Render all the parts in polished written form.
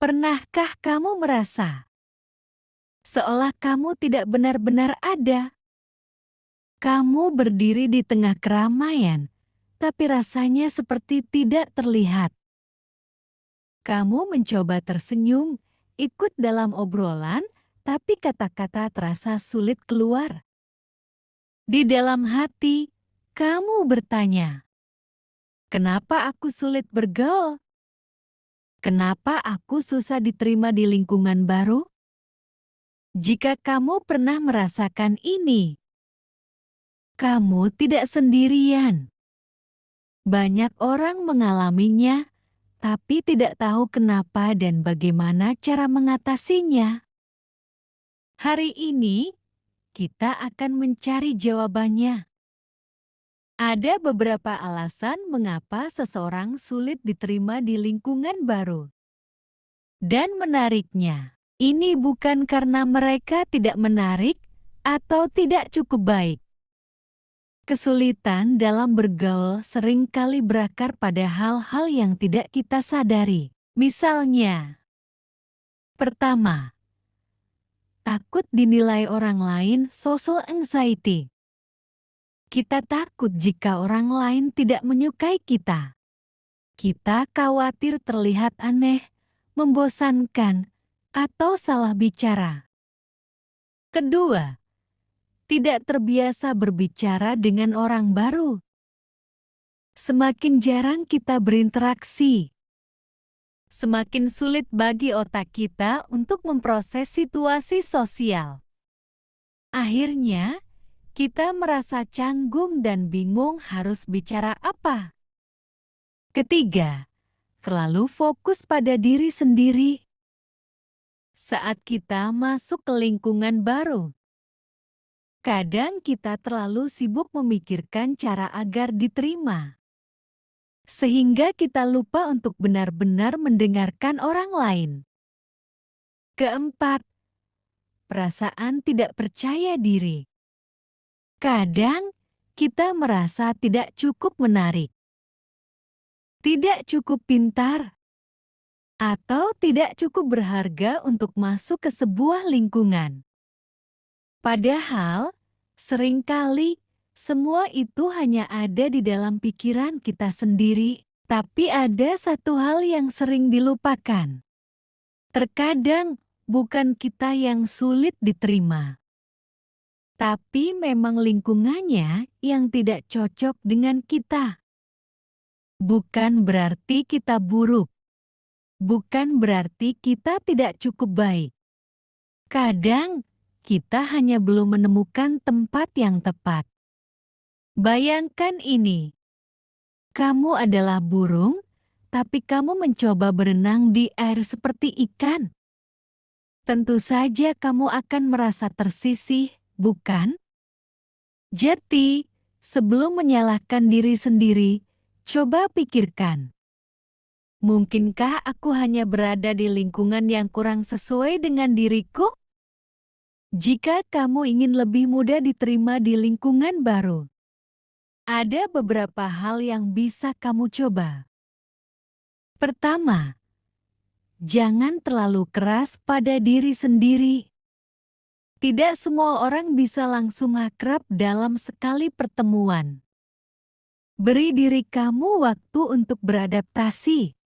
Pernahkah kamu merasa seolah kamu tidak benar-benar ada? Kamu berdiri di tengah keramaian, tapi rasanya seperti tidak terlihat. Kamu mencoba tersenyum, ikut dalam obrolan, tapi kata-kata terasa sulit keluar. Di dalam hati, kamu bertanya, "Kenapa aku sulit bergaul? Kenapa aku susah diterima di lingkungan baru?" Jika kamu pernah merasakan ini, kamu tidak sendirian. Banyak orang mengalaminya, tapi tidak tahu kenapa dan bagaimana cara mengatasinya. Hari ini, kita akan mencari jawabannya. Ada beberapa alasan mengapa seseorang sulit diterima di lingkungan baru. Dan menariknya, ini bukan karena mereka tidak menarik atau tidak cukup baik. Kesulitan dalam bergaul seringkali berakar pada hal-hal yang tidak kita sadari. Misalnya, pertama, takut dinilai orang lain, social anxiety. Kita takut jika orang lain tidak menyukai kita. Kita khawatir terlihat aneh, membosankan, atau salah bicara. Kedua, tidak terbiasa berbicara dengan orang baru. Semakin jarang kita berinteraksi, semakin sulit bagi otak kita untuk memproses situasi sosial. Akhirnya, kita merasa canggung dan bingung harus bicara apa. Ketiga, terlalu fokus pada diri sendiri. Saat kita masuk ke lingkungan baru, kadang kita terlalu sibuk memikirkan cara agar diterima, sehingga kita lupa untuk benar-benar mendengarkan orang lain. Keempat, perasaan tidak percaya diri. Kadang, kita merasa tidak cukup menarik, tidak cukup pintar, atau tidak cukup berharga untuk masuk ke sebuah lingkungan. Padahal, seringkali semua itu hanya ada di dalam pikiran kita sendiri. Tapi ada satu hal yang sering dilupakan. Terkadang bukan kita yang sulit diterima, tapi memang lingkungannya yang tidak cocok dengan kita. Bukan berarti kita buruk. Bukan berarti kita tidak cukup baik. Kadang, kita hanya belum menemukan tempat yang tepat. Bayangkan ini. Kamu adalah burung, tapi kamu mencoba berenang di air seperti ikan. Tentu saja kamu akan merasa tersisih, bukan? Jadi, sebelum menyalahkan diri sendiri, coba pikirkan. Mungkinkah aku hanya berada di lingkungan yang kurang sesuai dengan diriku? Jika kamu ingin lebih mudah diterima di lingkungan baru, ada beberapa hal yang bisa kamu coba. Pertama, jangan terlalu keras pada diri sendiri. Tidak semua orang bisa langsung akrab dalam sekali pertemuan. Beri diri kamu waktu untuk beradaptasi.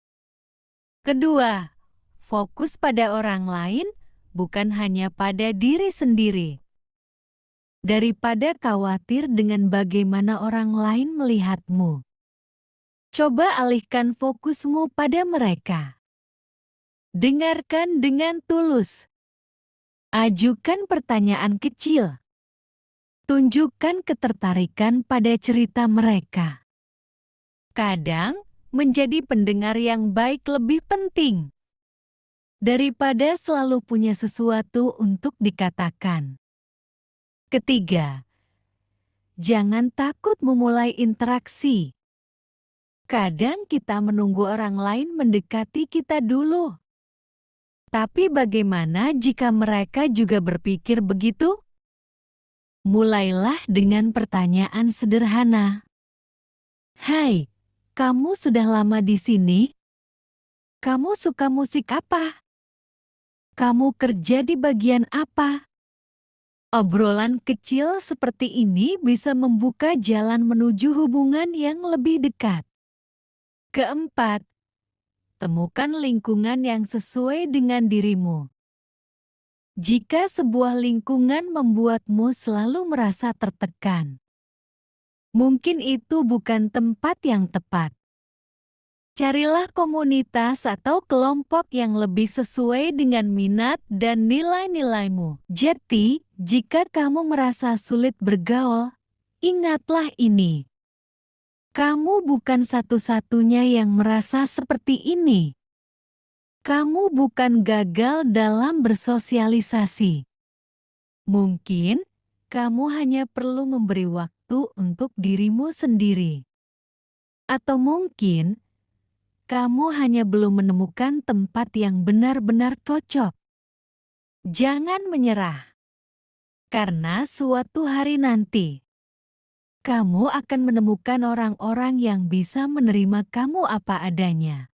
Kedua, fokus pada orang lain, bukan hanya pada diri sendiri. Daripada khawatir dengan bagaimana orang lain melihatmu, coba alihkan fokusmu pada mereka. Dengarkan dengan tulus. Ajukan pertanyaan kecil. Tunjukkan ketertarikan pada cerita mereka. Kadang, menjadi pendengar yang baik lebih penting daripada selalu punya sesuatu untuk dikatakan. Ketiga, jangan takut memulai interaksi. Kadang kita menunggu orang lain mendekati kita dulu. Tapi bagaimana jika mereka juga berpikir begitu? Mulailah dengan pertanyaan sederhana. Hai, kamu sudah lama di sini? Kamu suka musik apa? Kamu kerja di bagian apa? Obrolan kecil seperti ini bisa membuka jalan menuju hubungan yang lebih dekat. Keempat, temukan lingkungan yang sesuai dengan dirimu. Jika sebuah lingkungan membuatmu selalu merasa tertekan, mungkin itu bukan tempat yang tepat. Carilah komunitas atau kelompok yang lebih sesuai dengan minat dan nilai-nilaimu. Jadi, jika kamu merasa sulit bergaul, ingatlah ini. Kamu bukan satu-satunya yang merasa seperti ini. Kamu bukan gagal dalam bersosialisasi. Mungkin, kamu hanya perlu memberi waktu untuk dirimu sendiri. Atau mungkin, kamu hanya belum menemukan tempat yang benar-benar cocok. Jangan menyerah, karena suatu hari nanti, kamu akan menemukan orang-orang yang bisa menerima kamu apa adanya.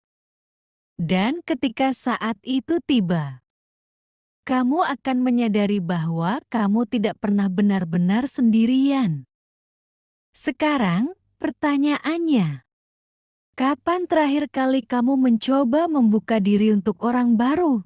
Dan ketika saat itu tiba, kamu akan menyadari bahwa kamu tidak pernah benar-benar sendirian. Sekarang, pertanyaannya, kapan terakhir kali kamu mencoba membuka diri untuk orang baru?